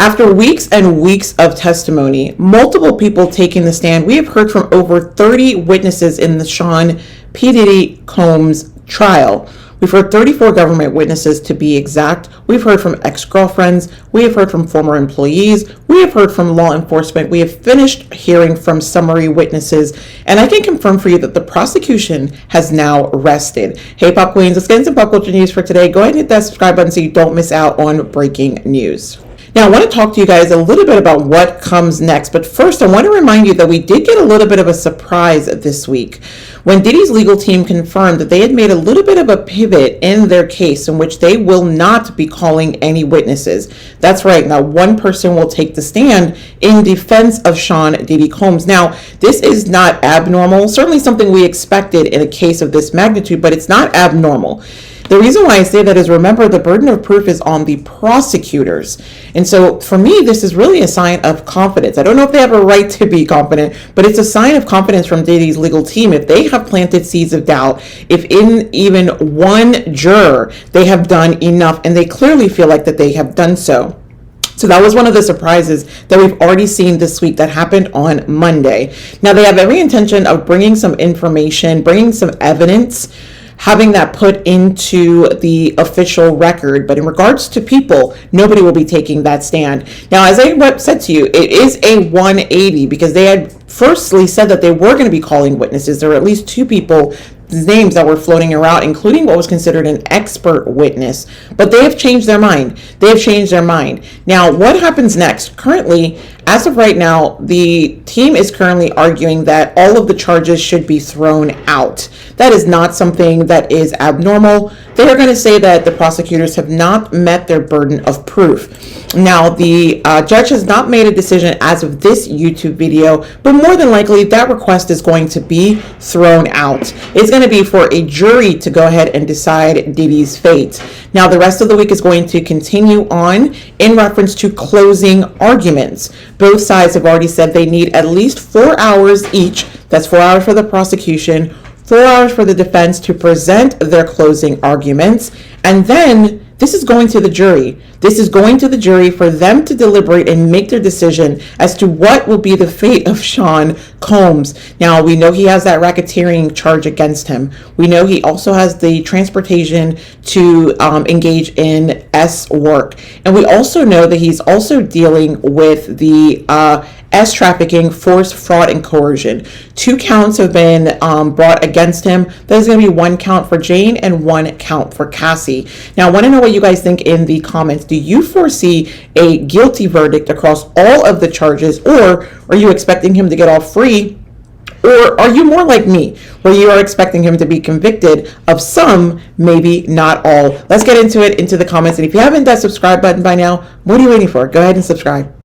After weeks and weeks of testimony, multiple people taking the stand, we have heard from over 30 witnesses in the Sean P. Diddy Combs trial. We've heard 34 government witnesses to be exact. We've heard from ex-girlfriends. We have heard from former employees. We have heard from law enforcement. We have finished hearing from summary witnesses. And I can confirm for you that the prosecution has now rested. Hey, Pop Queens, let's get into pop culture news for today. Go ahead and hit that subscribe button so you don't miss out on breaking news. Now, I want to talk to you guys a little bit about what comes next. But first, I want to remind you that we did get a little bit of a surprise this week when Diddy's legal team confirmed that they had made a little bit of a pivot in their case in which they will not be calling any witnesses. That's right. Now, one person will take the stand in defense of Sean Diddy Combs. Now, this is not abnormal. Certainly something we expected in a case of this magnitude, but it's not abnormal. The reason why I say that is, remember, the burden of proof is on the prosecutors. And so for me, this is really a sign of confidence. I don't know if they have a right to be confident, but it's a sign of confidence from Diddy's legal team. If they have planted seeds of doubt, if in even one juror they have done enough, and they clearly feel like that they have done so. So that was one of the surprises that we've already seen this week that happened on Monday. Now, they have every intention of bringing some information, bringing some evidence, having that put into the official record. But in regards to people, nobody will be taking that stand. Now, as I said to you, it is a 180 because they had firstly said that they were going to be calling witnesses. There were at least two people names that were floating around, including what was considered an expert witness, but they have changed their mind. Now, what happens next? Currently, as of right now, the team is currently arguing that all of the charges should be thrown out. That is not something that is abnormal. They are going to say that the prosecutors have not met their burden of proof. Now, the judge has not made a decision as of this YouTube video, but more than likely that request is going to be thrown out. It's going to be for a jury to go ahead and decide Diddy's fate. Now, the rest of the week is going to continue on in reference to closing arguments. Both sides have already said they need at least 4 hours each. That's 4 hours for the prosecution, 4 hours for the defense to present their closing arguments, and then this is going to the jury. This is going to the jury for them to deliberate and make their decision as to what will be the fate of Sean Combs. Now, we know he has that racketeering charge against him. We know he also has the transportation to engage in S work. And we also know that he's also dealing with the S trafficking, force, fraud, and coercion. 2 counts have been brought against him. There's going to be 1 count for Jane and 1 count for Cassie. Now, I want to know what you guys think in the comments. Do you foresee a guilty verdict across all of the charges, or are you expecting him to get off free? Or are you more like me, where you are expecting him to be convicted of some, maybe not all? Let's get into it into the comments. And if you haven't hit that subscribe button by now, what are you waiting for? Go ahead and subscribe.